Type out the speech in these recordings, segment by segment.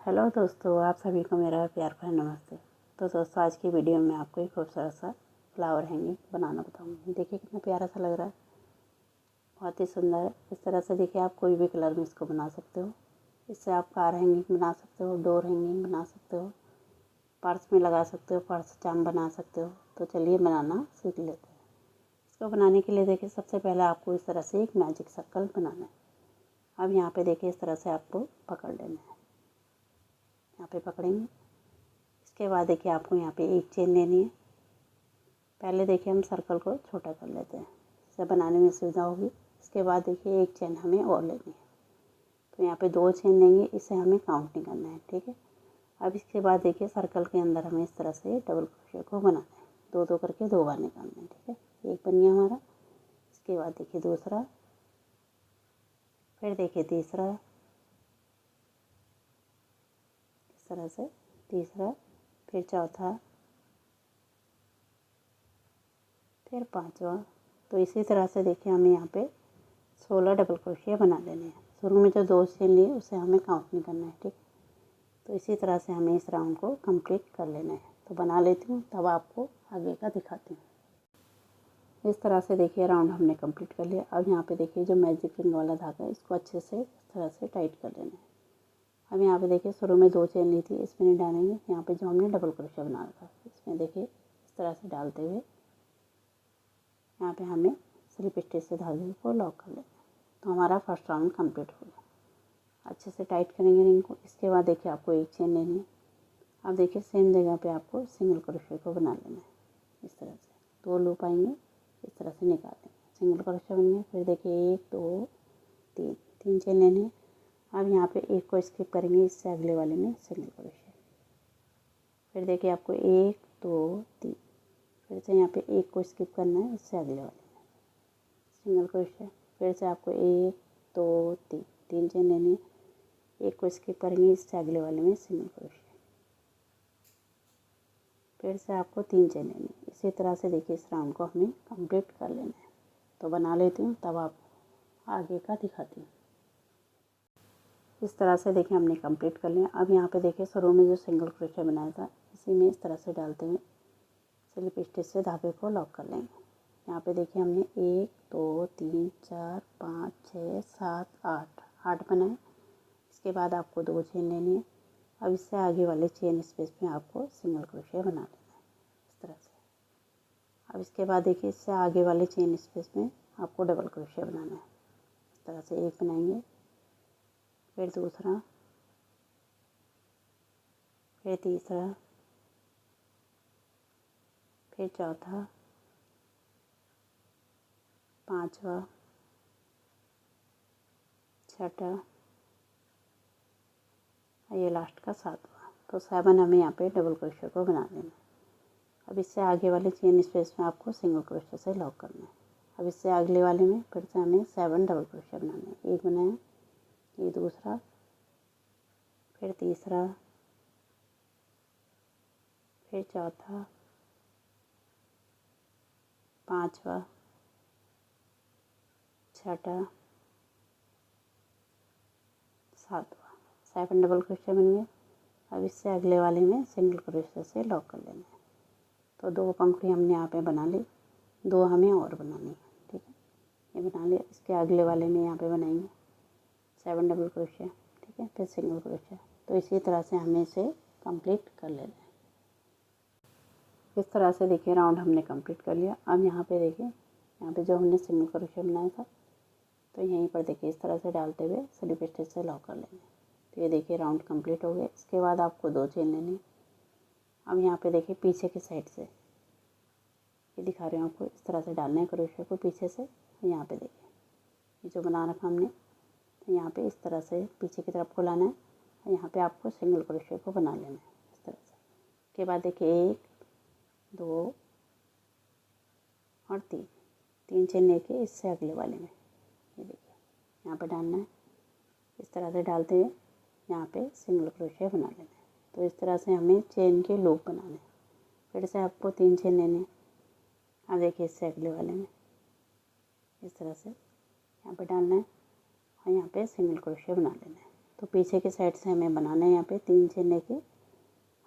Hello दोस्तों, आप सभी को मेरा प्यार भरा नमस्ते। तो दोस्तों, आज की वीडियो में आपको एक खूबसूरत सा फ्लावर हैंगिंग बनाना बताऊंगी। देखिए कितना प्यारा सा लग रहा है, बहुत ही सुंदर है। इस तरह से देखिए आप कोई भी कलर में इसको बना सकते हो। इससे आप कार हैंगिंग बना सकते हो, डोर हैंगिंग बना सकते हो, पर्स में लगा सकते हो, पर्स चाम बना सकते हो। तो चलिए बनाना सीख लेते हैं। इसको बनाने के लिए देखिए सबसे पहले आपको इस तरह से एक मैजिक सर्कल बनाना है। अब यहाँ पे देखिए इस तरह से आपको पकड़ लेना है, यहाँ पे पकड़ेंगे। इसके बाद देखिए आपको यहाँ पे एक चेन लेनी है। पहले देखिए हम सर्कल को छोटा कर लेते हैं, इसे बनाने में सुविधा होगी। इसके बाद देखिए एक चेन हमें और लेनी है, तो यहाँ पे 2 चेन लेंगे। इसे हमें काउंट नहीं करना है, ठीक है। अब इसके बाद देखिए सर्कल के अंदर हमें इस तरह से डबल क्रोशे को बनाना है। 2 करके 2 बार निकालना है, ठीक है। एक बन गया हमारा। इसके बाद देखिए दूसरा, फिर देखिए तीसरा, इस तरह से तीसरा, फिर चौथा, फिर 5वां। तो इसी तरह से देखिए हमें यहाँ पे 16 डबल क्रोशिया बना लेने हैं। शुरू में जो 2 चेन लिए उसे हमें काउंट नहीं करना है, ठीक। तो इसी तरह से हमें इस राउंड को कंप्लीट कर लेना है। तो बना लेती हूँ, तब आपको आगे का दिखाती हूँ। इस तरह से देखिए राउंड हमने कंप्लीट कर लिया। अब यहाँ पे देखिए जो मैजिक रिंग वाला धागा है, इसको अच्छे से इस तरह से टाइट कर लेना है। अब यहाँ पे देखिए शुरू में 2 चेन ली थी, इसमें नहीं डालेंगे। यहाँ पे जो हमने डबल क्रोशिया बना रखा, इसमें देखिए इस तरह से डालते हुए यहाँ पे हमें स्लिप स्टिच से धागे को लॉक कर लेना है। तो हमारा फर्स्ट राउंड कंप्लीट हो गया। अच्छे से टाइट करेंगे रिंग को। इसके बाद देखिए आपको एक चेन लेनी है। अब देखिए सेम जगह पे आपको सिंगल क्रोशिया को बना लेना है। इस तरह से 2 लूप आएंगे, इस तरह से निकाल लेंगे। सिंगल क्रोशिया बन गया। फिर देखिए 1 2 3 चेन लेने हैं। अब यहाँ पे एक को स्किप करेंगे, इससे अगले वाले में सिंगल क्रोशिया। फिर देखिए आपको 1 2 3, फिर से यहाँ पे एक को स्किप करना है, इससे अगले वाले में सिंगल क्रोशिया। फिर से आपको 1 2 3 चेन लेनी है। एक को स्किप करेंगे, इससे अगले वाले में सिंगल क्रोशिया। फिर से आपको 3 चेन लेनी है। इसी तरह से देखिए इस राउंड को हमें कंप्लीट कर लेना है। तो बना लेती हूँ, तब आपको आगे का दिखाती हूँ। इस तरह से देखिए हमने कंप्लीट कर लिया। अब यहाँ पे देखिए शुरू में जो सिंगल क्रोशिया बनाया था, इसी में इस तरह से डालते हुए स्लिप स्टिच से धागे को लॉक कर लेंगे। यहाँ पे देखिए हमने 1 2 3 4 5 6 7 8 बनाए। इसके बाद आपको 2 चेन लेनी है। अब इससे आगे वाले चेन स्पेस में आपको सिंगल क्रोशिया बना लेना है, इस तरह से। अब इसके बाद देखिए इससे आगे वाले चेन स्पेस में आपको डबल क्रोशिया बनाना है। इस तरह से एक बनाएंगे, फिर दूसरा, फिर तीसरा, फिर चौथा, 5वां, 6वां, ये लास्ट का 7वां। तो 7 हमें यहाँ पे डबल क्रोशिया को बना लेना है। अब इससे आगे वाले चेन स्पेस में आपको सिंगल क्रोशिया से लॉक करना है। अब इससे अगले वाले में फिर से हमें 7 डबल क्रोशिया बनाना है। एक बनाया, ये दूसरा, फिर तीसरा, फिर चौथा, 5वां, 6वां, 7वां। 7 डबल क्रोशिया बन गए। अब इससे अगले वाले में सिंगल क्रोशिया से लॉक कर लेना है। तो 2 पंखुड़ी हमने यहाँ पे बना ली, 2 हमें और बनानी है, ठीक है। ये बना लिया। इसके अगले वाले में यहाँ पे बनाएंगे 7 डबल क्रोशिया, ठीक है, फिर सिंगल क्रोशिया। तो इसी तरह से हमें इसे कंप्लीट कर लेना है। इस तरह से देखिए राउंड हमने कंप्लीट कर लिया। अब यहाँ पे देखिए, यहाँ पे जो हमने सिंगल क्रोशिया बनाया था, तो यहीं पर देखिए इस तरह से डालते हुए स्लिप स्टिच से लॉक कर लेंगे। तो ये देखिए राउंड कंप्लीट हो गया। इसके बाद आपको 2 चेन लेनी। अब यहाँ पे देखिए पीछे की साइड से, ये दिखा रही हूँ आपको, इस तरह से डालना है क्रोशिया को पीछे से। यहाँ पे देखिए ये जो बना रखा हमने, तो यहाँ पे इस तरह से पीछे की तरफ को लाना है। और यहाँ पे आपको सिंगल क्रोशिया को बना लेना है, इस तरह से। उसके बाद देखिए 1 2 और 3 चेन लेके इससे अगले वाले में ये देखिए यहाँ पे डालना है। इस तरह से डालते हुए यहाँ पे सिंगल क्रोशिया बना लेना है। तो इस तरह से हमें चेन के लूप बनाने हैं। फिर से आपको 3 चेन लेने हैं। अब देखिए इससे अगले वाले में इस तरह से यहाँ पे डालना है और यहाँ पे सिंगल क्रोशिया बना लेना है। तो पीछे के साइड से हमें बनाना है यहाँ पे 3 चेन लेके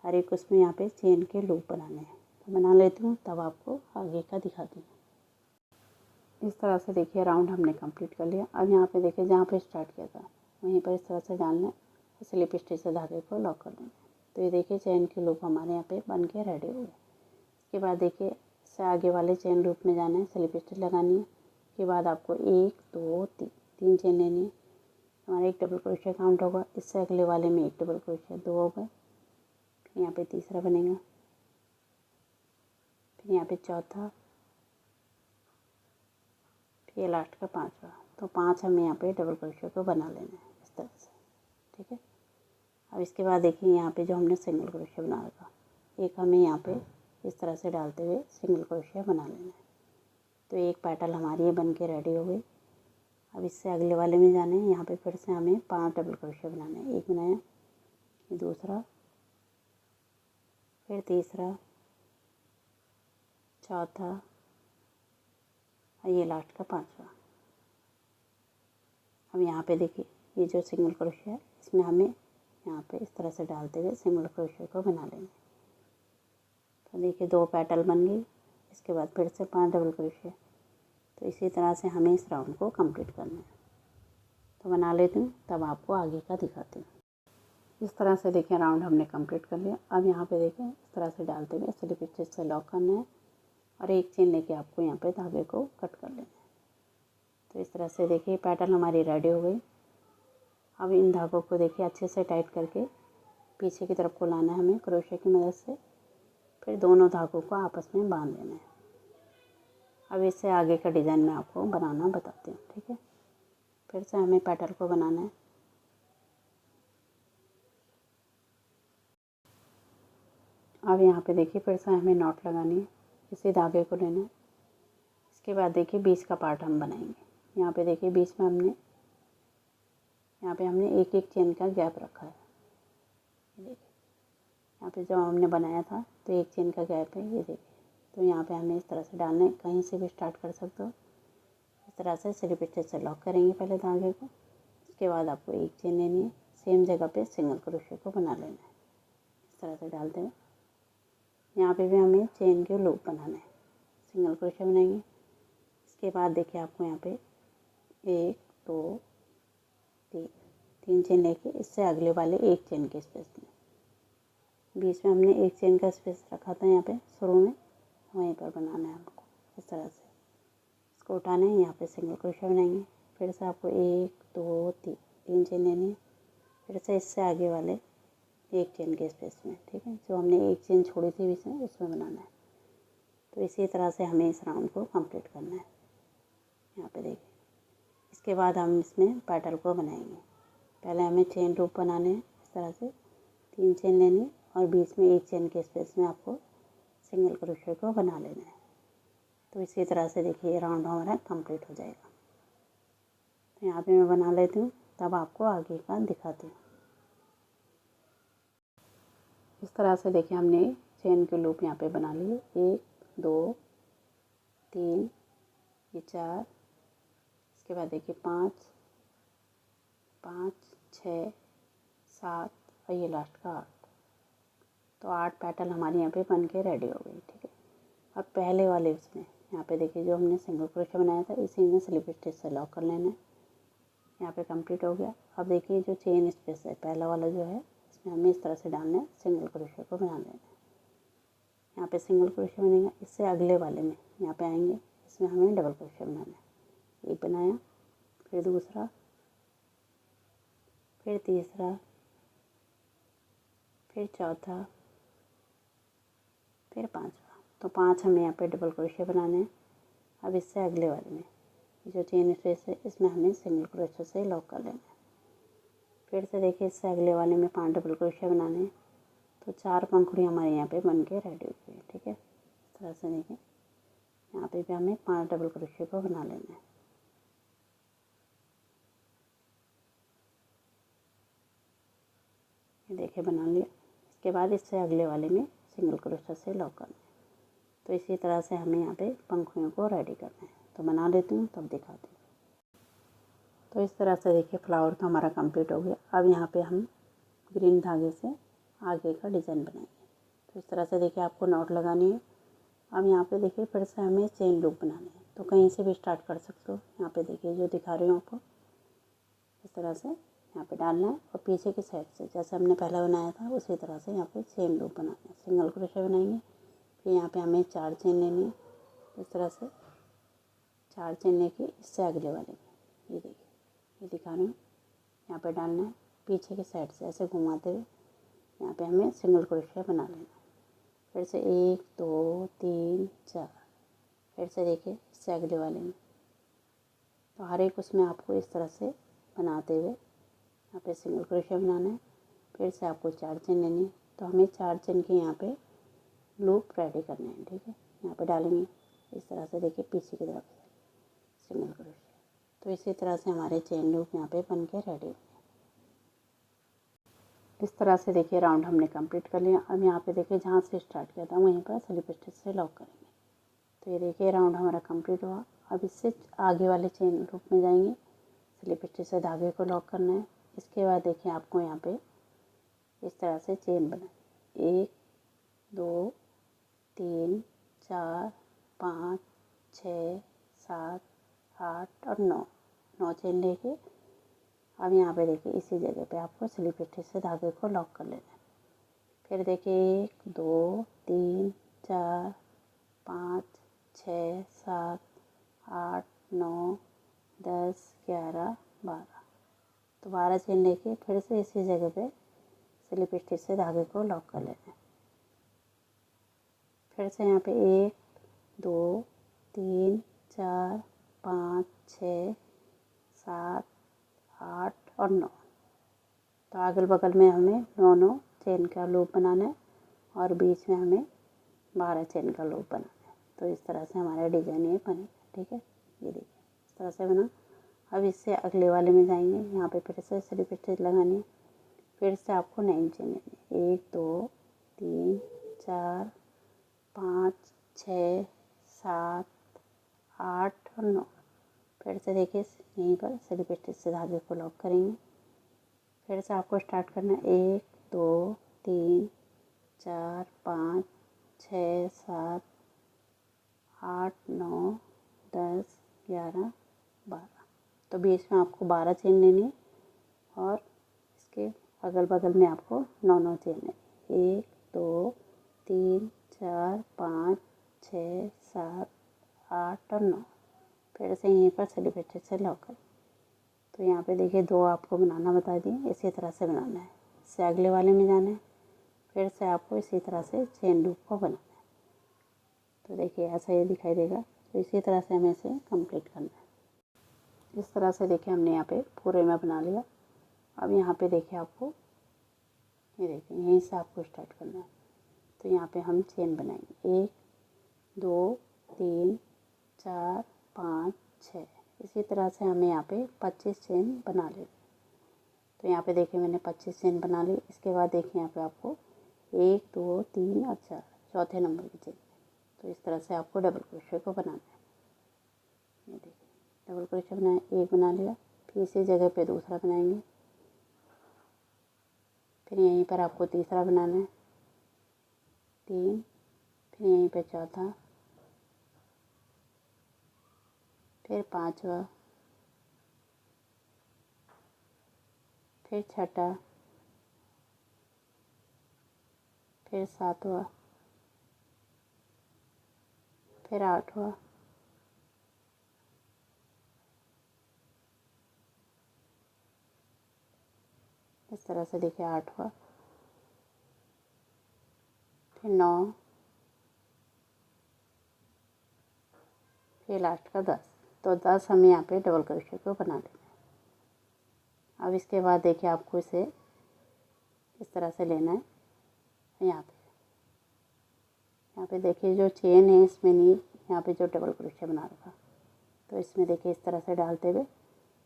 हर एक उसमें यहाँ पे चेन के लूप बनाने हैं। तो बना लेती हूँ, तब आपको आगे का दिखाती हूँ। इस तरह से देखिए राउंड हमने कंप्लीट कर लिया। अब यहाँ पे देखिए जहाँ पे स्टार्ट किया था वहीं पर इस तरह से डालना है, स्लिप स्टिच से धागे को लॉक कर देना है। तो ये देखिए चेन के लूप हमारे यहाँ पे बन के रेडी हो गए। इसके बाद देखिए इससे आगे वाले चेन लूप में जाना है, स्लिप स्टिच लगानी है। उसके बाद आपको 1 2 3 चेन लेनी है। हमारा एक डबल क्रोशिया काउंट होगा। इससे अगले वाले में एक डबल क्रोशिया, 2 हो गए। फिर यहाँ पे तीसरा बनेगा, फिर यहाँ पे चौथा, फिर ये लास्ट का 5वां। तो 5 हमें यहाँ पे डबल क्रोशिया को बना लेना है इस तरह से, ठीक है। अब इसके बाद देखिए यहाँ पे जो हमने सिंगल क्रोशिया बना रखा, एक हमें यहाँ पे इस तरह से डालते हुए सिंगल क्रोशिया बना लेना है। तो एक पैटर्न हमारी ये बन के रेडी हो गई। अब इससे अगले वाले में जाना है। यहाँ पे फिर से हमें 5 डबल क्रोशिया बनाना है। एक बनाया, ये दूसरा, फिर तीसरा, चौथा और ये लास्ट का 5वां। अब यहाँ पे देखिए ये जो सिंगल क्रोशिया है इसमें हमें यहाँ पे इस तरह से डालते हुए सिंगल क्रोशिया को बना लेंगे। तो देखिए 2 पैटर्न बन गई। इसके बाद फिर से 5 डबल क्रोशिया। तो इसी तरह से हमें इस राउंड को कंप्लीट करना है। तो बना लेती हूँ, तब आपको आगे का दिखाती हूँ। इस तरह से देखिए राउंड हमने कंप्लीट कर लिया। अब यहाँ पे देखिए इस तरह से डालते हुए स्लिप स्टिच से लॉक करना है और एक चेन लेके आपको यहाँ पे धागे को कट कर लेना है। तो इस तरह से देखिए पैटर्न हमारी रेडी हो गई। अब इन धागों को देखिए अच्छे से टाइट करके पीछे की तरफ को लाना है हमें क्रोशिया की मदद से। फिर दोनों धागों को आपस में बांध देना है। अब इससे आगे का डिज़ाइन मैं आपको बनाना बताती हूँ, ठीक है। फिर से हमें पैटर्न को बनाना है। अब यहाँ पे देखिए फिर से हमें नॉट लगानी है, इसी धागे को लेना है। इसके बाद देखिए बीच का पार्ट हम बनाएंगे। यहाँ पे देखिए बीच में हमने एक एक चेन का गैप रखा है। देखिए यहाँ पे जब हमने बनाया था तो एक चेन का गैप है, ये देखिए। तो यहाँ पे हमें इस तरह से डालना है, कहीं से भी स्टार्ट कर सकते हो। इस तरह से स्लिप स्टिच से लॉक करेंगे पहले धागे को। इसके बाद आपको एक चेन लेनी है, सेम जगह पे सिंगल क्रोशिया को बना लेना है। इस तरह से डालते हैं। यहाँ पे भी हमें चेन के लूप बनाना है, सिंगल क्रोशिया बनाएंगे। इसके बाद देखिए आपको यहाँ पे 1 2 3 चेन लेके इससे अगले वाले एक चेन के स्पेस में, बीच में हमने एक चेन का स्पेस रखा था यहाँ पे शुरू में, वहीं पर बनाना है हमको। इस तरह से इसको उठाना है, यहाँ पे सिंगल क्रोशिया बनाएंगे। फिर से आपको 1 2 3 चेन लेनी है। फिर से इससे आगे वाले एक चेन के स्पेस में, ठीक है। जो हमने एक चेन छोड़ी थी बीच में उसमें बनाना है। तो इसी तरह से हमें इस राउंड को कंप्लीट करना है। यहाँ पे देखिए इसके बाद हम इसमें पैटर्न को बनाएंगे। पहले हमें चेन लूप बनाने हैं। इस तरह से 3 चेन लेनी है और बीच में एक चेन के स्पेस में आपको सिंगल क्रोशिया को बना लेना है। तो इसी तरह से देखिए ये राउंड हमारा कंप्लीट हो जाएगा। तो यहाँ पे मैं बना लेती हूँ, तब आपको आगे का दिखाती हूँ। इस तरह से देखिए हमने चेन के लूप यहाँ पे बना लिए। 1 2 3 ये 4, इसके बाद देखिए 5 5 6 7 और ये लास्ट का 8। तो 8 पैटर्न हमारे यहाँ पे बन के रेडी हो गई, ठीक है। अब पहले वाले उसमें यहाँ पे देखिए जो हमने सिंगल क्रोशिया बनाया था इसी में स्लिप स्टिच से लॉक कर लेना है। यहाँ पे कंप्लीट हो गया। अब देखिए जो चेन स्पेस है पहला वाला जो है इसमें हमें इस तरह से डालना है, सिंगल क्रोशिया को बना लेना है। यहाँ पे सिंगल क्रोशिया बनेगा। इससे अगले वाले में यहाँ पे आएंगे, इसमें हमें डबल क्रोशिया बनाना है। एक बनाया, फिर दूसरा, फिर तीसरा, फिर चौथा, फिर 5वां। तो 5 हमें यहाँ पे डबल क्रोशिया बनाने हैं। अब इससे अगले वाले में जो चेन स्पेस है इसमें हमें सिंगल क्रोशिया से लॉक कर लेना है। फिर से देखिए इससे अगले वाले में 5 डबल क्रोशिया बनाने हैं। तो 4 पंखुड़ी हमारे यहाँ पे बन के रेडी हो गई है, ठीक है। इस तरह से देखिए यहाँ पे भी हमें 5 डबल क्रोशिया को बना लेना है। ये देखिए बना लिया। इसके बाद इससे अगले वाले में सिंगल क्रोशिया से लॉक करना है। तो इसी तरह से हमें यहाँ पे पंखुड़ियों को रेडी करना है। तो बना लेती हूँ, तब दिखाती हूँ। तो इस तरह से देखिए फ्लावर तो हमारा कंप्लीट हो गया। अब यहाँ पे हम ग्रीन धागे से आगे का डिज़ाइन बनाएंगे। तो इस तरह से देखिए आपको नॉट लगानी है। अब यहाँ पे देखिए फिर से हमें चेन लूप बनाने हैं, तो कहीं से भी स्टार्ट कर सकते हो। यहाँ पे देखिए जो दिखा रही हूँ आपको, इस तरह से यहाँ पे डालना है और पीछे की साइड से जैसे हमने पहले बनाया था उसी तरह से यहाँ पे चेन लूप बनाना है। सिंगल क्रोशे बनाएंगे, फिर यहाँ पे हमें 4 चेन लेनी है। इस तरह से 4 चेन लेके इससे अगले वाले में, ये देखिए ये दिखा रही हूँ, यहाँ पे डालना है। पीछे की साइड से ऐसे घुमाते हुए यहाँ पे हमें सिंगल क्रोशिया बना लेना है। फिर से 1 2 3 4, फिर से देखिए इससे अगले वाले में। तो हर एक उसमें आपको इस तरह से बनाते हुए यहाँ पे सिंगल क्रोशिया बनाना है। फिर से आपको 4 चेन लेनी है। तो हमें 4 चेन के यहाँ पे लूप रेडी करने हैं, ठीक है। यहाँ पे डालेंगे इस तरह से, देखिए पीछे की तरफ सिंगल क्रोशिया। तो इसी तरह से हमारे चेन लूप यहाँ पे बन के रेडी। इस तरह से देखिए राउंड हमने कंप्लीट कर लिया। अब यहाँ पे देखिए जहाँ से स्टार्ट किया था वहीं पर स्लिप स्टिच से लॉक करेंगे। तो ये देखिए राउंड हमारा कंप्लीट हुआ। अब इससे आगे वाले चेन लूप में जाएंगे, स्लिप स्टिच से धागे को लॉक करना है। इसके बाद देखिए आपको यहाँ पे इस तरह से चेन बनाए, 1 2 3 4 5 6 7 8 और 9 चेन लेके अब यहाँ पे देखिए इसी जगह पे आपको स्लिप स्टिच से धागे को लॉक कर लेना है। फिर देखिए 1 2 3 4 5 6 7 8 9 10 11 12, तो 12 चेन लेके फिर से इसी जगह पे स्लिप स्टिच से धागे को लॉक कर लेना है। फिर से यहाँ पे 1 2 3 4 5 6 7 8 और 9, तो अगल बगल में हमें 9 चेन का लूप बनाना है और बीच में हमें 12 चेन का लूप बनाना है। तो इस तरह से हमारा डिज़ाइन ये बनेगा, ठीक है। ये देखिए इस तरह से बना। अब इससे अगले वाले में जाएंगे, यहाँ पे फिर से स्लिप स्टिच लगानी है। फिर से आपको 9 चेन लेनी है, 1 2 3 4 5 6 7 8 और 9। फिर से देखिए यहीं पर स्लिप स्टिच से धागे को लॉक करेंगे। फिर से आपको स्टार्ट करना है, 1 2 3 4 5 6 7 8 9 10 11 12, तो बीच में आपको 12 चेन लेनी है और इसके अगल बगल में आपको 9 चेन लेनी, 1 2 3 4 5 6 7 8 और 9। फिर से यहीं पर स्लिप स्टिच से लॉक करें। तो यहाँ पे देखिए 2 आपको बनाना बता दिए, इसी तरह से बनाना है। इससे अगले वाले में जाना है, फिर से आपको इसी तरह से चेन लूप को बनाना है। तो देखिए ऐसा ये दिखाई देगा। तो इसी तरह से हमें इसे कंप्लीट करना है। इस तरह से देखिए हमने यहाँ पे पूरे में बना लिया। अब यहाँ पे देखिए आपको, ये देखिए यहीं से आपको स्टार्ट करना है। तो यहाँ पे हम चेन बनाएंगे, 1 2 3 4 5 6, इसी तरह से हमें यहाँ पे 25 चेन बना लेनी। तो यहाँ पे देखिए मैंने 25 चेन बना ली। इसके बाद देखिए यहाँ पे आपको 1 2 3 और 4 चौथे नंबर की चेन। तो इस तरह से आपको डबल क्रोशे को बनाना है। ये देखिए डबल क्रोशे बनाया, एक बना लिया, फिर इसी जगह पे दूसरा बनाएंगे, फिर यहीं पर आपको तीसरा बनाना है, 3, फिर यहीं पे चौथा, फिर 5वां, फिर छठा, फिर 7वां, फिर 8वां, इस तरह से देखिए 8वां, फिर 9, फिर लास्ट का 10। तो 10 हमें यहाँ पे डबल क्रोशे को बना लेना है। अब इसके बाद देखिए आपको इसे इस तरह से लेना है। यहाँ पे देखिए जो चेन है इसमें नहीं, यहाँ पे जो डबल क्रोशे बना रखा, तो इसमें देखिए इस तरह से डालते हुए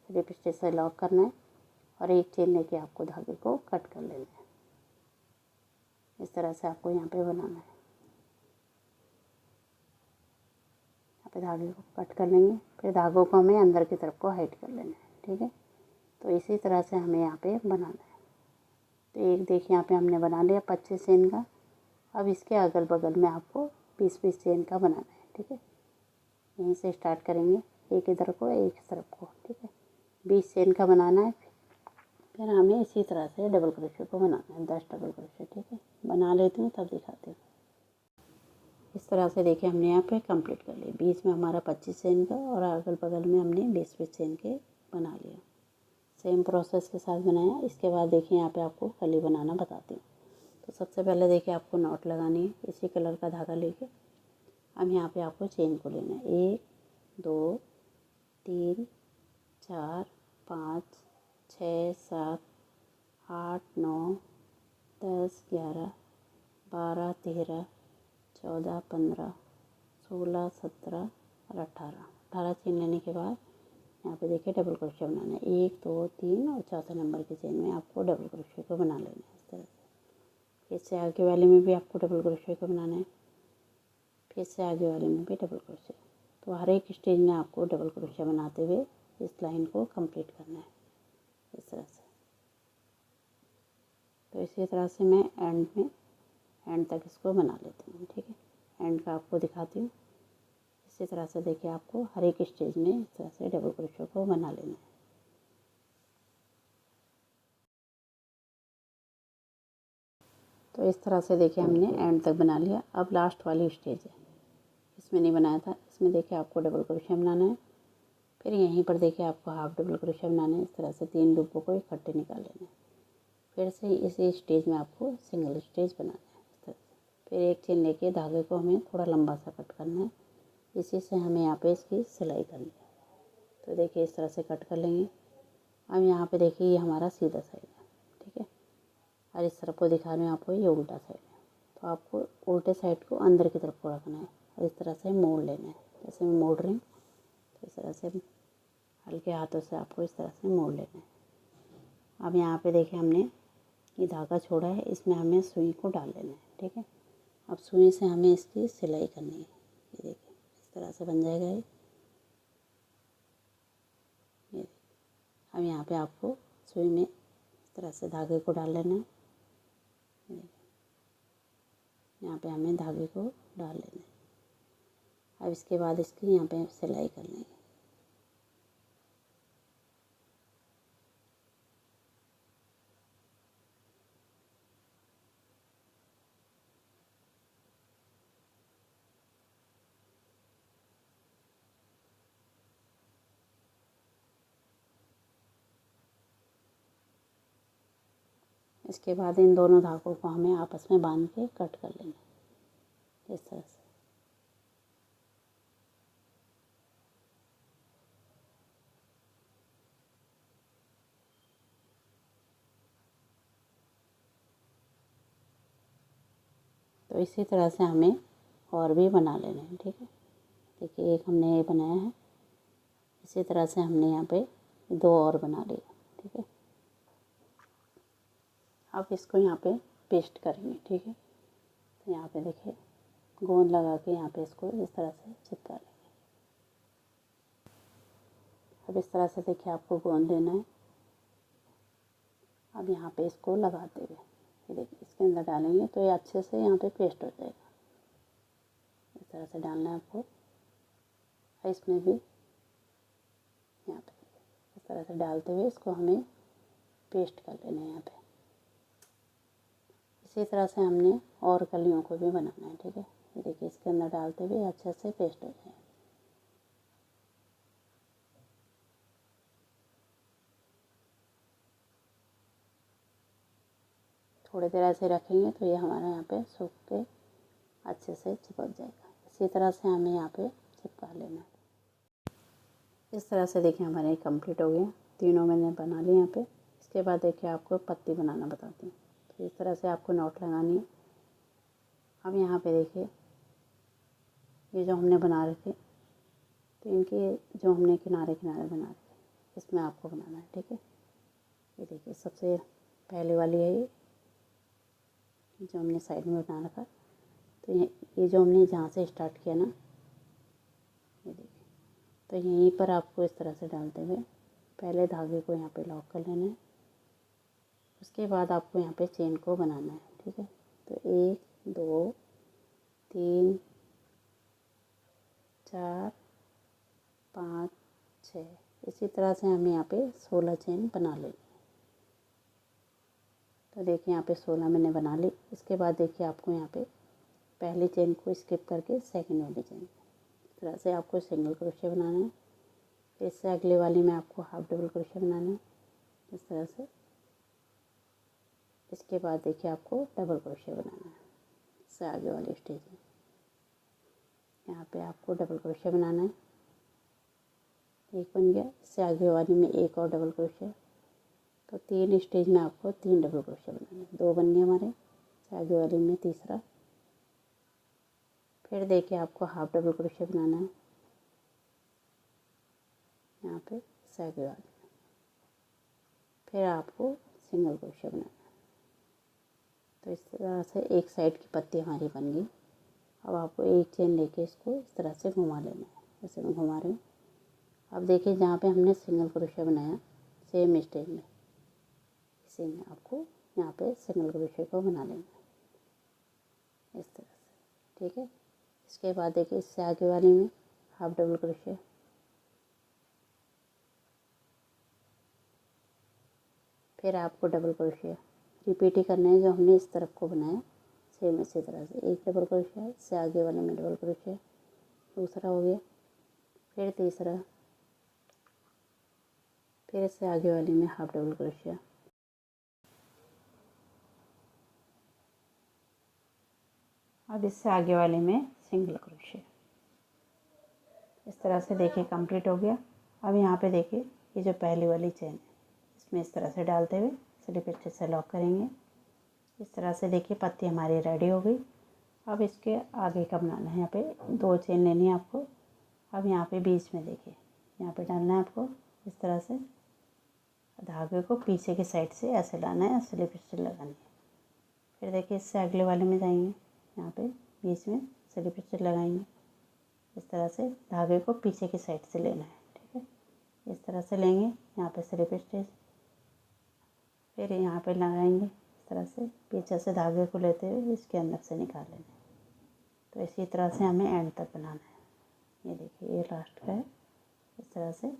स्लिप स्टिच से लॉक करना है और एक चेन लेके आपको धागे को कट कर लेना है। इस तरह से आपको यहाँ पे बनाना है। यहाँ पे धागे को कट कर लेंगे, फिर धागों को हमें अंदर की तरफ को हाइड कर लेना है। ठीक है। तो इसी तरह से हमें यहाँ पे बनाना है। तो एक देखिए यहाँ पे हमने बना लिया 25 चेन का। अब इसके अगल बगल में आपको 20-20 चेन का बनाना है, ठीक है। यहीं से स्टार्ट करेंगे, एक इधर को एक इस तरफ को, ठीक है। 20 चेन का बनाना है। फिर हमें इसी तरह से डबल क्रोशे को बनाना है, 10 डबल क्रोशे, ठीक है। बना लेती हूँ तब दिखाती हूँ। इस तरह से देखिए हमने यहाँ पे कंप्लीट कर लिया। बीच में हमारा 25 चेन का और अगल बगल में हमने 20-20 चेन के बना लिया। सेम प्रोसेस के साथ बनाया। इसके बाद देखिए यहाँ पे आपको कली बनाना बताती हूँ। तो सबसे पहले देखिए आपको नॉट लगानी है। इसी कलर का धागा लेके अब यहाँ पे आपको चेन को लेना है। 1 2 3 4 5 6 7 8 9 10 11 12 13 14 15 16 17 और 18 चेन लेने के बाद यहाँ पे देखिए डबल क्रोशे बनाना है। 1 2 3 और चौथे नंबर की चेन में आपको डबल क्रोशे को बना लेना है इस तरह से। फिर से आगे वाले में भी आपको डबल क्रोशे को बनाना है। फिर से आगे वाले में भी डबल क्रोशे। तो हर एक स्टेज में आपको डबल क्रोशे बनाते हुए इस लाइन को कंप्लीट करना है इस तरह से। तो इसी तरह से मैं एंड तक इसको बना लेती हूँ, ठीक है। एंड का आपको दिखाती हूँ। इसी तरह से देखिए आपको हर एक स्टेज में इस तरह से डबल क्रोशे को बना लेना है। तो इस तरह से देखिए हमने एंड तक बना लिया। अब लास्ट वाली स्टेज है, इसमें नहीं बनाया था। इसमें देखिए आपको डबल क्रोशे बनाना है। फिर यहीं पर देखिए आपको हाफ डबल क्रोशे बनाना है। इस तरह से 3 लूपों को इकट्ठे निकाल लेना है। फिर से इसी स्टेज में आपको सिंगल स्टेज बनाना है इस तरह से। फिर एक चेन लेके धागे को हमें थोड़ा लंबा सा कट करना है। इसी से हमें यहाँ पे इसकी सिलाई करनी है। तो देखिए इस तरह से कट कर लेंगे। अब यहाँ पे देखिए ये हमारा सीधा साइड है, ठीक है। और इस तरफ को दिखा रहे हैं आपको, ये उल्टा साइड है। तो आपको उल्टे साइड को अंदर की तरफ को रखना है और इस तरह से मोड़ लेना है। जैसे मैं मोड़ रही हूँ तो इस तरह से हल्के हाथों से आपको इस तरह से मोड़ लेना है। अब यहाँ पे देखिए हमने ये धागा छोड़ा है, इसमें हमें सुई को डाल लेना है, ठीक है। अब सुई से हमें इसकी सिलाई करनी है। ये देखिए इस तरह से बन जाएगा ये देखिए। अब यहाँ पे आपको सुई में इस तरह से धागे को डाल लेना है। यहाँ पे हमें धागे को डाल लेना है। अब इसके बाद इसकी यहाँ पे सिलाई कर लेंगे। इसके बाद इन दोनों धागों को हमें आपस में बांध के कट कर लेना है इस तरह से। तो इसी तरह से हमें और भी बना लेना है, ठीक है। देखिए एक हमने ये बनाया है। इसी तरह से हमने यहाँ पे 2 और बना लिए, ठीक है। अब इसको यहाँ पे पेस्ट करेंगे, ठीक है। तो यहाँ पे देखिए गोंद लगा के यहाँ पे इसको इस तरह से चिपका लेंगे। अब इस तरह से देखिए आपको गोंद देना है। अब यहाँ पे इसको लगाते हुए ये देखिए इसके अंदर डालेंगे तो ये अच्छे से यहाँ पे पेस्ट हो जाएगा। इस तरह से डालना है आपको। और इसमें भी यहाँ पे इस तरह से डालते हुए इसको हमें पेस्ट कर लेना है यहाँ पे। इसी तरह से हमने और कलियों को भी बनाना है, ठीक है। ये देखिए इसके अंदर डालते हुए अच्छे से पेस्ट हो जाए। थोड़ी देर ऐसे रखेंगे तो ये हमारे यहाँ पे सूख के अच्छे से चिपक जाएगा। इसी तरह से हमें यहाँ पे चिपका लेना है। इस तरह से देखिए हमारे कंप्लीट हो गया। तीनों मैंने बना लिए यहाँ पे। इसके बाद देखिए आपको पत्ती बनाना बताती हूँ। तो इस तरह से आपको नॉट लगानी है। अब यहाँ पे देखिए ये जो हमने बना रखे तो इनके जो हमने किनारे किनारे बना रखे इसमें आपको बनाना है, ठीक है। ये देखिए सबसे पहले वाली है ये जो हमने साइड में बना रखा। तो ये जो हमने जहाँ से स्टार्ट किया ना, ये देखिए तो यहीं पर आपको इस तरह से डालते हुए पहले धागे को यहाँ पे लॉक कर लेना है, उसके बाद आपको यहाँ पे चेन को बनाना है। ठीक है, तो 1 2 3 4 5 6 इसी तरह से हमें यहाँ पे 16 चेन बना लेनी है। तो देखिए यहाँ पे 16 मैंने बना ली। इसके बाद देखिए आपको यहाँ पे पहली चेन को स्किप करके सेकंड वाली चेन इस तरह से आपको सिंगल क्रोशे बनाना है। फिर इससे अगले वाली में आपको हाफ डबल क्रोशे बनाना है इस तरह से। इसके बाद देखिए आपको डबल क्रोशे बनाना है इससे आगे वाली स्टेज में। यहाँ पे आपको डबल क्रोशे बनाना है, एक बन गया। इससे आगे वाली में एक और डबल क्रोशे, तो 3 स्टेज में आपको 3 डबल क्रोशे बनाने हैं। 2 बन गए हमारे, इससे आगे वाली में तीसरा। फिर देखिए आपको हाफ डबल क्रोशे बनाना है यहाँ पे इससे आगे वाली में। फिर आपको सिंगल क्रोशे बनाना है। तो इस तरह से एक साइड की पत्ती हमारी बन गई। अब आपको एक चेन लेके इसको इस तरह से घुमा लेना है, जैसे मैं घुमा रही हूँ। अब देखिए जहाँ पे हमने सिंगल क्रोशे बनाया सेम स्टेज में, इसी में आपको यहाँ पे सिंगल क्रोशे को बना लेना है इस तरह से। ठीक है, इसके बाद देखिए इससे आगे वाली में हाफ डबल क्रोशे, फिर आपको डबल क्रोशे रिपीट ही करना है जो हमने इस तरफ को बनाया सेम इसी तरह से। एक डबल क्रोशे, इससे आगे वाले में डबल क्रोशे, दूसरा हो गया, फिर तीसरा, फिर इससे आगे वाली में हाफ डबल क्रोशे, अब इससे आगे वाले में सिंगल क्रोशे। इस तरह से देखिए कंप्लीट हो गया। अब यहाँ पे देखिए ये जो पहली वाली चेन है इसमें इस तरह से डालते हुए स्लिप स्टिच से लॉक करेंगे। इस तरह से देखिए पत्ती हमारी रेडी हो गई। अब इसके आगे का बनाना है, यहाँ पे 2 चेन लेनी है आपको। अब यहाँ पे बीच में देखिए यहाँ पे डालना है आपको इस तरह से, धागे को पीछे की साइड से ऐसे लाना है, स्लिप स्टिच लगानी है। फिर देखिए इससे अगले वाले में जाएंगे, यहाँ पे बीच में स्लिप स्टिच लगाएंगे। इस तरह से धागे को पीछे की साइड से लेना है। ठीक है, इस तरह से लेंगे, यहाँ पे स्लिप स्टिच, फिर यहाँ पे लगाएंगे इस तरह से, पीछे से धागे को लेते हुए इसके अंदर से निकाल लेना है। तो इसी तरह से हमें एंड तक बनाना है। ये देखिए ये लास्ट का है इस तरह से।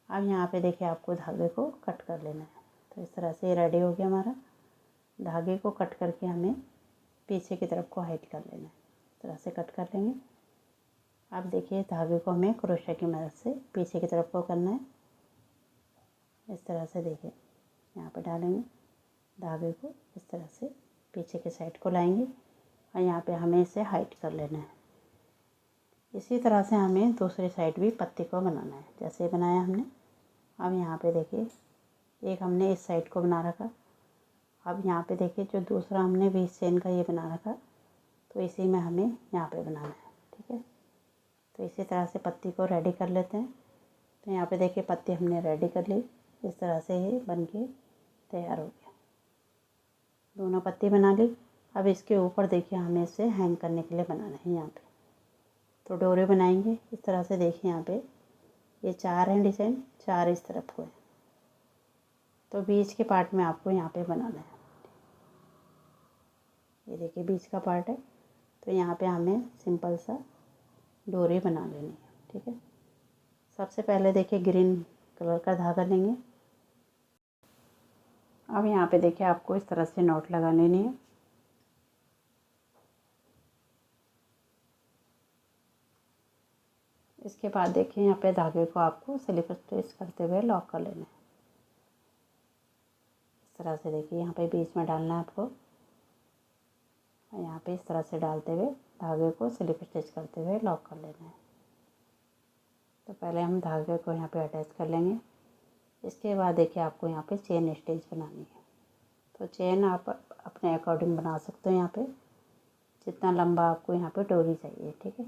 अब यहाँ पे देखिए आपको धागे को कट कर लेना है। तो इस तरह से ये रेडी हो गया हमारा। धागे को कट करके हमें पीछे की तरफ को हाइड कर लेना है, इस तरह से कट कर लेंगे। अब देखिए धागे को हमें क्रोशे की मदद से पीछे की तरफ को करना है। इस तरह से देखिए यहाँ पे डालेंगे धागे को, इस तरह से पीछे के साइड को लाएंगे और यहाँ पे हमें इसे हाइड कर लेना है। इसी तरह से हमें दूसरी साइड भी पत्ती को बनाना है जैसे बनाया हमने। अब यहाँ पे देखिए एक हमने इस साइड को बना रखा। अब यहाँ पे देखिए जो दूसरा हमने 20 चेन का ये बना रखा, तो इसी में हमें यहाँ पे बनाना है। ठीक है, तो इसी तरह से पत्ती को रेडी कर लेते हैं। तो यहाँ पे देखिए पत्ती हमने रेडी कर ली, इस तरह से ये बन के तैयार हो गया। दोनों पत्ती बना ली। अब इसके ऊपर देखिए हमें इसे हैंग करने के लिए बनाना है यहाँ पे। तो डोरे बनाएंगे इस तरह से। देखिए यहाँ पे ये 4 हैं डिज़ाइन, 4 इस तरफ को है, तो बीच के पार्ट में आपको यहाँ पे बनाना है। ये देखिए बीच का पार्ट है, तो यहाँ पे हमें सिंपल सा डोरी बना लेनी है। ठीक है, सबसे पहले देखिए ग्रीन कलर का धागा लेंगे। अब यहाँ पे देखिए आपको इस तरह से नॉट लगा लेनी है। इसके बाद देखिए यहाँ पे धागे को आपको स्लिप स्टिच करते हुए लॉक कर लेना है। इस तरह से देखिए यहाँ पे बीच में डालना है आपको, और यहाँ पे इस तरह से डालते हुए धागे को स्लिप स्टिच करते हुए लॉक कर लेना है। तो पहले हम धागे को यहाँ पे अटैच कर लेंगे। इसके बाद देखिए आपको यहाँ पे चेन स्टिच बनानी है। तो चेन आप अपने अकॉर्डिंग बना सकते हो, यहाँ पे जितना लंबा आपको यहाँ पे डोरी चाहिए। ठीक है,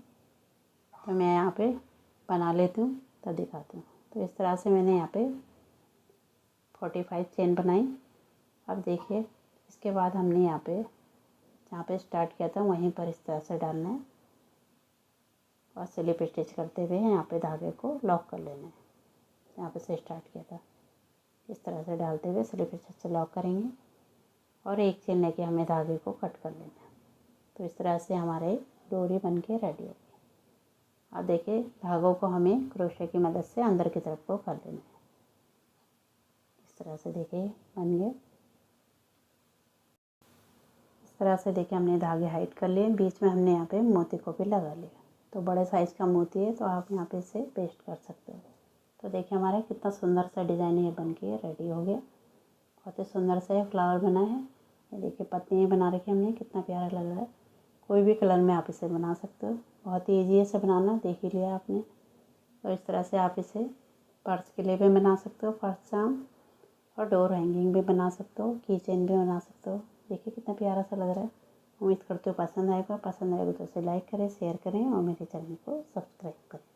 तो मैं यहाँ पे बना लेती हूँ तो दिखाती हूँ। तो इस तरह से मैंने यहाँ पे 45 चेन बनाई। अब देखिए इसके बाद हमने यहाँ पे जहाँ पे स्टार्ट किया था वहीं पर इस तरह से डालना है और स्लिप स्टिच करते हुए यहाँ पे धागे को लॉक कर लेना है। यहाँ पे से स्टार्ट किया था। इस तरह से डालते हुए स्लिप स्टिच से लॉक करेंगे और एक चेन लेके हमें धागे को कट कर लेना है। तो इस तरह से हमारे डोरी बन के रेडी होगी। अब देखिए धागों को हमें क्रोशे की मदद से अंदर की तरफ को कर लेना है। इस तरह से देखिए बन गए। इस तरह से देखिए हमने धागे हाइट कर लिए। बीच में हमने यहाँ पे मोती को भी लगा लिया। तो बड़े साइज़ का मोती है तो आप यहाँ पे इसे पेस्ट कर सकते हो। तो देखिए हमारा कितना सुंदर सा डिज़ाइन ये बन के रेडी हो गया। बहुत ही सुंदर सा ये फ्लावर बना है। ये देखिए पत्तियाँ बना रखी हमने, कितना प्यारा लग रहा है। कोई भी कलर में आप इसे बना सकते हो। बहुत ही ईजी है इसे बनाना, देख ही लिया आपने। तो इस तरह से आप इसे पर्स के लिए भी बना सकते हो, पर्स चाम, और डोर हैंगिंग भी बना सकते हो, की चेन भी बना सकते हो। देखिए कितना प्यारा सा लग रहा है। उम्मीद करते हो पसंद आएगा। पसंद आएगा तो इसे लाइक करें, शेयर करें और मेरे चैनल को सब्सक्राइब करें।